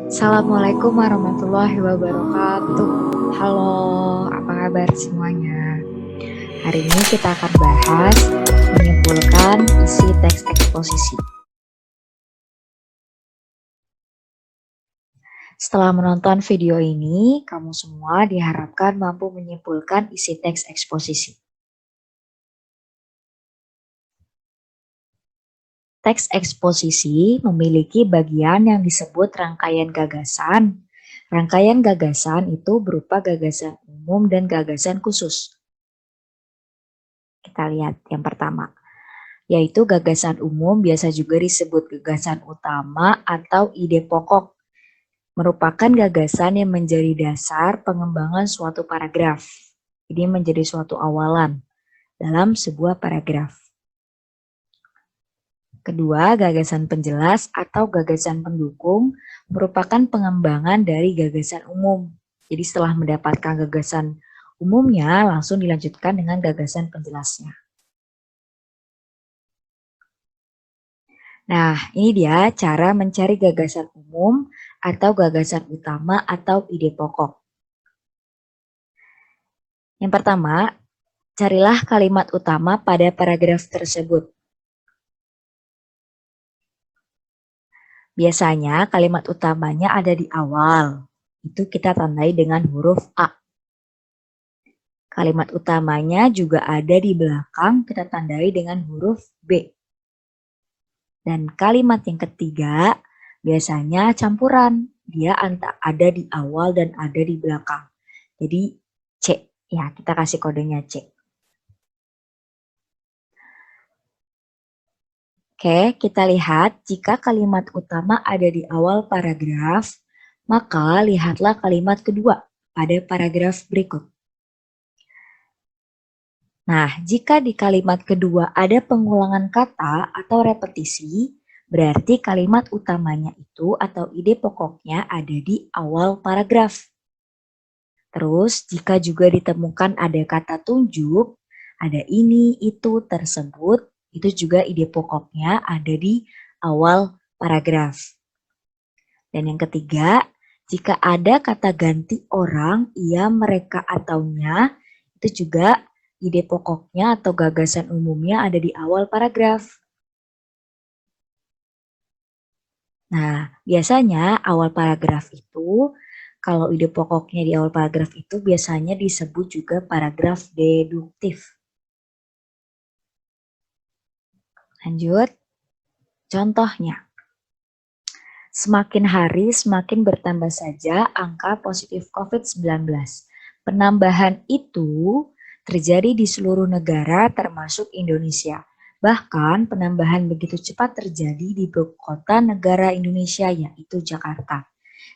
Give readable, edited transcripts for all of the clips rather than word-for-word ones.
Assalamualaikum warahmatullahi wabarakatuh. Halo, apa kabar semuanya? Hari ini kita akan bahas menyimpulkan isi teks eksposisi. Setelah menonton video ini, kamu semua diharapkan mampu menyimpulkan isi teks eksposisi. Teks eksposisi memiliki bagian yang disebut rangkaian gagasan. Rangkaian gagasan itu berupa gagasan umum dan gagasan khusus. Kita lihat yang pertama, yaitu gagasan umum biasa juga disebut gagasan utama atau ide pokok. Merupakan gagasan yang menjadi dasar pengembangan suatu paragraf. Ini menjadi suatu awalan dalam sebuah paragraf. Kedua, gagasan penjelas atau gagasan pendukung merupakan pengembangan dari gagasan umum. Jadi setelah mendapatkan gagasan umumnya, langsung dilanjutkan dengan gagasan penjelasnya. Nah, ini dia cara mencari gagasan umum atau gagasan utama atau ide pokok. Yang pertama, carilah kalimat utama pada paragraf tersebut. Biasanya kalimat utamanya ada di awal. Itu kita tandai dengan huruf A. Kalimat utamanya juga ada di belakang, kita tandai dengan huruf B. Dan kalimat yang ketiga biasanya campuran. Dia ada di awal dan ada di belakang. Jadi C, ya kita kasih kodenya C. Oke, kita lihat jika kalimat utama ada di awal paragraf, maka lihatlah kalimat kedua pada paragraf berikut. Nah, jika di kalimat kedua ada pengulangan kata atau repetisi, berarti kalimat utamanya itu atau ide pokoknya ada di awal paragraf. Terus, jika juga ditemukan ada kata tunjuk, ada ini, itu, tersebut, itu juga ide pokoknya ada di awal paragraf. Dan yang ketiga, jika ada kata ganti orang, ia, mereka, ataunya, itu juga ide pokoknya atau gagasan umumnya ada di awal paragraf. Nah, biasanya awal paragraf itu, kalau ide pokoknya di awal paragraf itu biasanya disebut juga paragraf deduktif. Lanjut, contohnya. Semakin hari semakin bertambah saja angka positif COVID-19. Penambahan itu terjadi di seluruh negara termasuk Indonesia. Bahkan penambahan begitu cepat terjadi di ibu kota negara Indonesia yaitu Jakarta.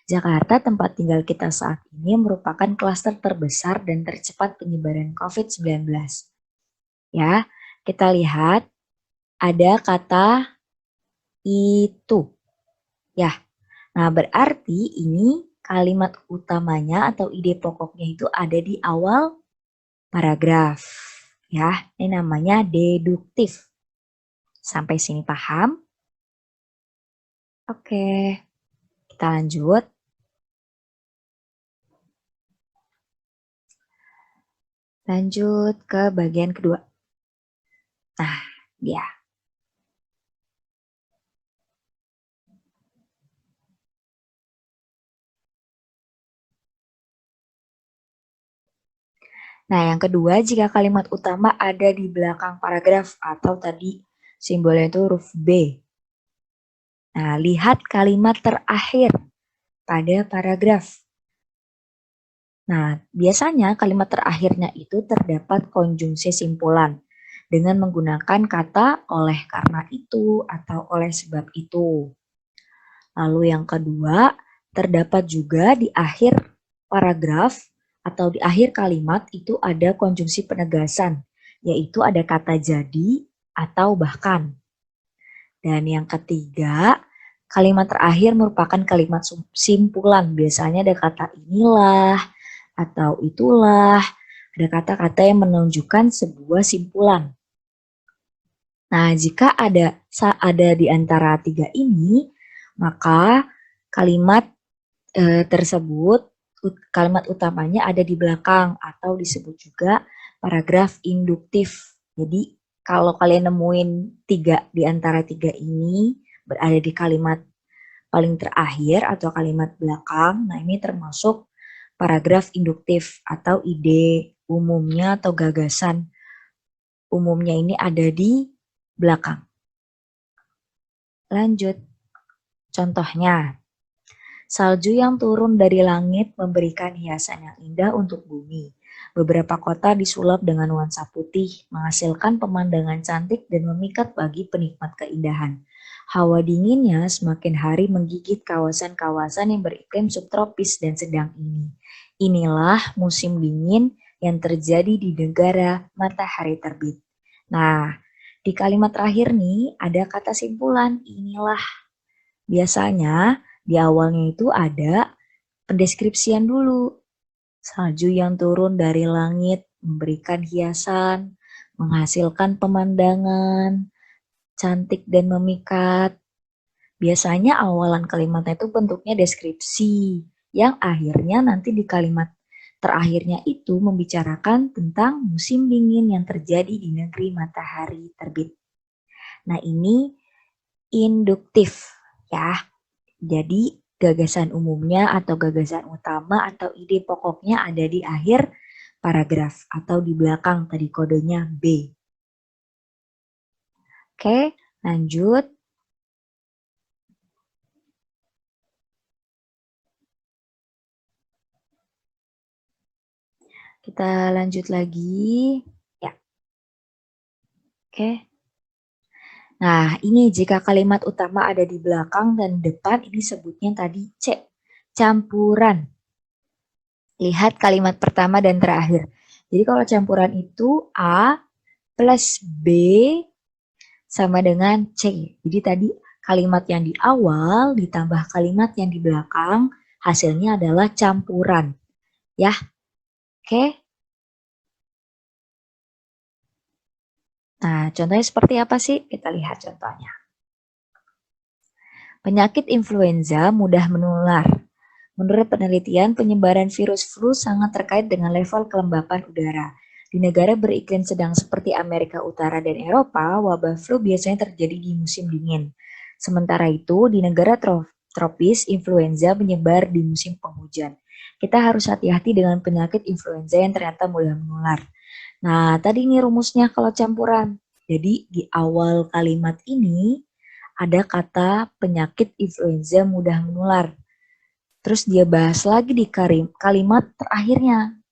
Jakarta tempat tinggal kita saat ini merupakan klaster terbesar dan tercepat penyebaran COVID-19. Ya, kita lihat ada kata itu. Ya, nah berarti ini kalimat utamanya atau ide pokoknya itu ada di awal paragraf. Ya, ini namanya deduktif. Sampai sini paham? Oke, kita lanjut. Lanjut ke bagian kedua. Nah, dia. Nah, yang kedua, jika kalimat utama ada di belakang paragraf atau tadi simbolnya itu huruf B. Nah, lihat kalimat terakhir pada paragraf. Nah, biasanya kalimat terakhirnya itu terdapat konjungsi simpulan dengan menggunakan kata oleh karena itu atau oleh sebab itu. Lalu yang kedua, terdapat juga di akhir paragraf atau di akhir kalimat itu ada konjungsi penegasan, yaitu ada kata jadi atau bahkan. Dan yang ketiga, kalimat terakhir merupakan kalimat simpulan. Biasanya ada kata inilah atau itulah, ada kata-kata yang menunjukkan sebuah simpulan. Nah, jika ada di antara tiga ini, Maka kalimat tersebut, kalimat utamanya ada di belakang atau disebut juga paragraf induktif. Jadi kalau kalian nemuin 3 di antara 3 ini berada di kalimat paling terakhir atau kalimat belakang, nah ini termasuk paragraf induktif atau ide umumnya atau gagasan umumnya ini ada di belakang. Lanjut, contohnya. Salju yang turun dari langit memberikan hiasan yang indah untuk bumi. Beberapa kota disulap dengan nuansa putih, menghasilkan pemandangan cantik dan memikat bagi penikmat keindahan. Hawa dinginnya semakin hari menggigit kawasan-kawasan yang beriklim subtropis dan sedang ini. Inilah musim dingin yang terjadi di negara matahari terbit. Nah, di kalimat terakhir nih ada kata simpulan, inilah. Biasanya di awalnya itu ada pendeskripsian dulu. Salju yang turun dari langit memberikan hiasan, menghasilkan pemandangan, cantik dan memikat. Biasanya awalan kalimatnya itu bentuknya deskripsi, yang akhirnya nanti di kalimat terakhirnya itu membicarakan tentang musim dingin yang terjadi di negeri matahari terbit. Nah ini induktif ya. Jadi gagasan umumnya atau gagasan utama atau ide pokoknya ada di akhir paragraf atau di belakang, tadi kodenya B. Oke, lanjut. Kita lanjut lagi. Ya. Oke. Nah, ini jika kalimat utama ada di belakang dan depan, ini sebutnya tadi C, campuran. Lihat kalimat pertama dan terakhir. Jadi kalau campuran itu A plus B sama dengan C. Jadi tadi kalimat yang di awal ditambah kalimat yang di belakang, hasilnya adalah campuran. Ya, oke. Nah, contohnya seperti apa sih? Kita lihat contohnya. Penyakit influenza mudah menular. Menurut penelitian, penyebaran virus flu sangat terkait dengan level kelembapan udara. Di negara beriklim sedang seperti Amerika Utara dan Eropa, wabah flu biasanya terjadi di musim dingin. Sementara itu, di negara tropis, influenza menyebar di musim penghujan. Kita harus hati-hati dengan penyakit influenza yang ternyata mudah menular. Nah, tadi ini rumusnya kalau campuran. Jadi, di awal kalimat ini ada kata penyakit influenza mudah menular. Terus dia bahas lagi di kalimat terakhirnya.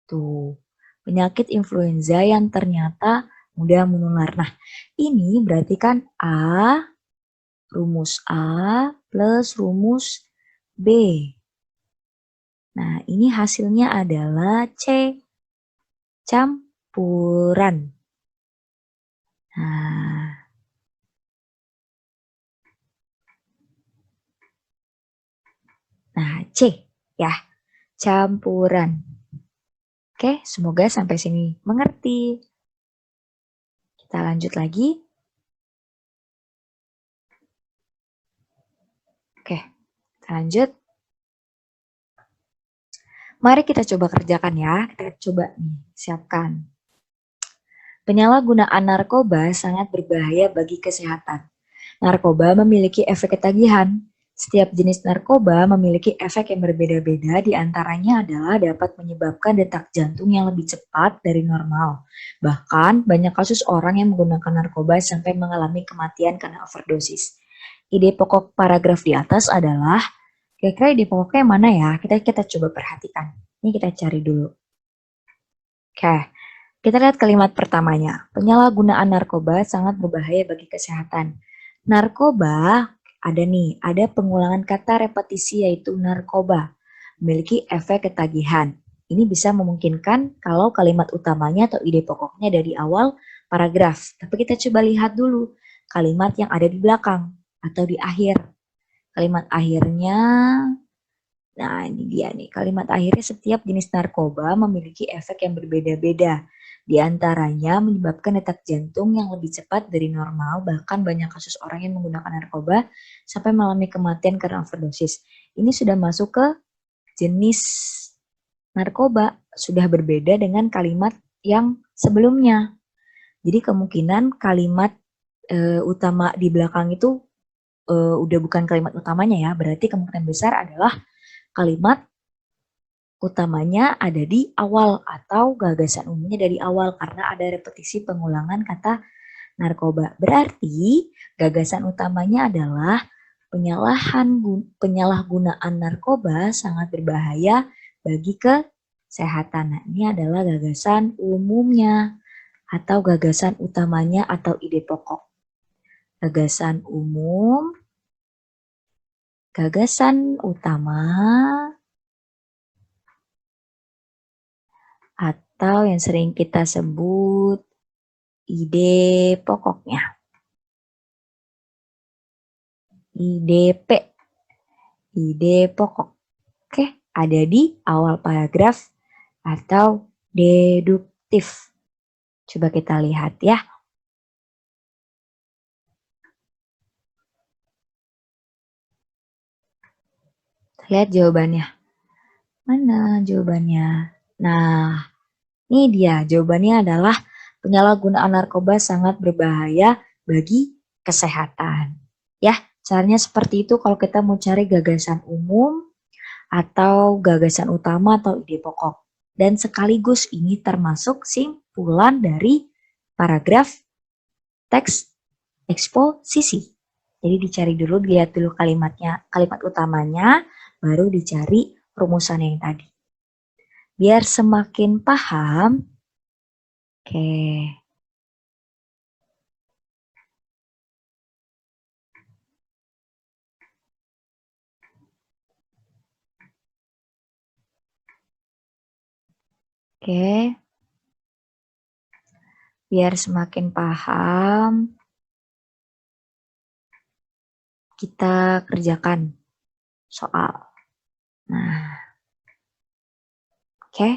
Tuh, penyakit influenza yang ternyata mudah menular. Nah, ini berarti kan rumus A plus rumus B. Nah, ini hasilnya adalah C, campuran. Nah, C ya, campuran. Oke, semoga sampai sini mengerti. Kita lanjut lagi. Oke, kita lanjut. Mari kita coba kerjakan ya. Kita coba nih, siapkan. Penyalahgunaan narkoba sangat berbahaya bagi kesehatan. Narkoba memiliki efek ketagihan. Setiap jenis narkoba memiliki efek yang berbeda-beda, di antaranya adalah dapat menyebabkan detak jantung yang lebih cepat dari normal. Bahkan, banyak kasus orang yang menggunakan narkoba sampai mengalami kematian karena overdosis. Ide pokok paragraf di atas adalah, kira-kira ide pokoknya mana ya? Kita coba perhatikan. Ini kita cari dulu. Oke, kita lihat kalimat pertamanya. Penyalahgunaan narkoba sangat berbahaya bagi kesehatan. Narkoba, ada pengulangan kata repetisi yaitu narkoba, memiliki efek ketagihan. Ini bisa memungkinkan kalau kalimat utamanya atau ide pokoknya dari awal paragraf. Tapi kita coba lihat dulu kalimat yang ada di belakang atau di akhir. Kalimat akhirnya, nah ini dia nih, kalimat akhirnya setiap jenis narkoba memiliki efek yang berbeda-beda. Di antaranya menyebabkan detak jantung yang lebih cepat dari normal, bahkan banyak kasus orang yang menggunakan narkoba sampai mengalami kematian karena overdosis. Ini sudah masuk ke jenis narkoba, sudah berbeda dengan kalimat yang sebelumnya. Jadi kemungkinan kalimat utama di belakang itu udah bukan kalimat utamanya ya, berarti kemungkinan besar adalah kalimat utamanya ada di awal atau gagasan umumnya dari awal karena ada repetisi pengulangan kata narkoba. Berarti gagasan utamanya adalah penyalahgunaan narkoba sangat berbahaya bagi kesehatan. Nah, ini adalah gagasan umumnya atau gagasan utamanya atau ide pokok. Gagasan umum, gagasan utama, atau yang sering kita sebut ide pokoknya. IDP, ide pokok. Oke, ada di awal paragraf atau deduktif. Coba kita lihat ya. Lihat jawabannya. Mana jawabannya? Nah, ini dia. Jawabannya adalah penyalahgunaan narkoba sangat berbahaya bagi kesehatan. Ya, caranya seperti itu kalau kita mau cari gagasan umum atau gagasan utama atau ide pokok. Dan sekaligus ini termasuk simpulan dari paragraf teks eksposisi. Jadi dicari dulu, lihat dulu kalimatnya, kalimat utamanya, baru dicari rumusan yang tadi. Biar semakin paham, oke. Oke. Biar semakin paham, kita kerjakan soal. Nah, oke.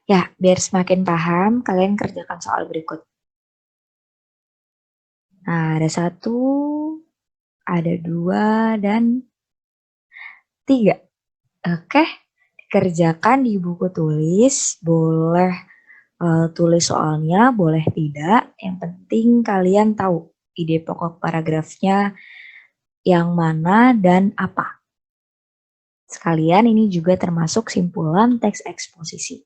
Ya, biar semakin paham, kalian kerjakan soal berikut. Nah, ada 1, ada 2, dan 3. Oke, kerjakan di buku tulis, boleh tulis soalnya, boleh tidak. Yang penting kalian tahu ide pokok paragrafnya yang mana dan apa. Sekalian ini juga termasuk simpulan teks eksposisi.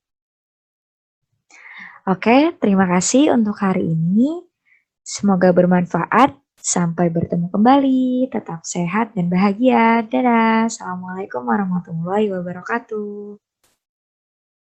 Oke, terima kasih untuk hari ini. Semoga bermanfaat. Sampai bertemu kembali. Tetap sehat dan bahagia. Dadah. Assalamualaikum warahmatullahi wabarakatuh.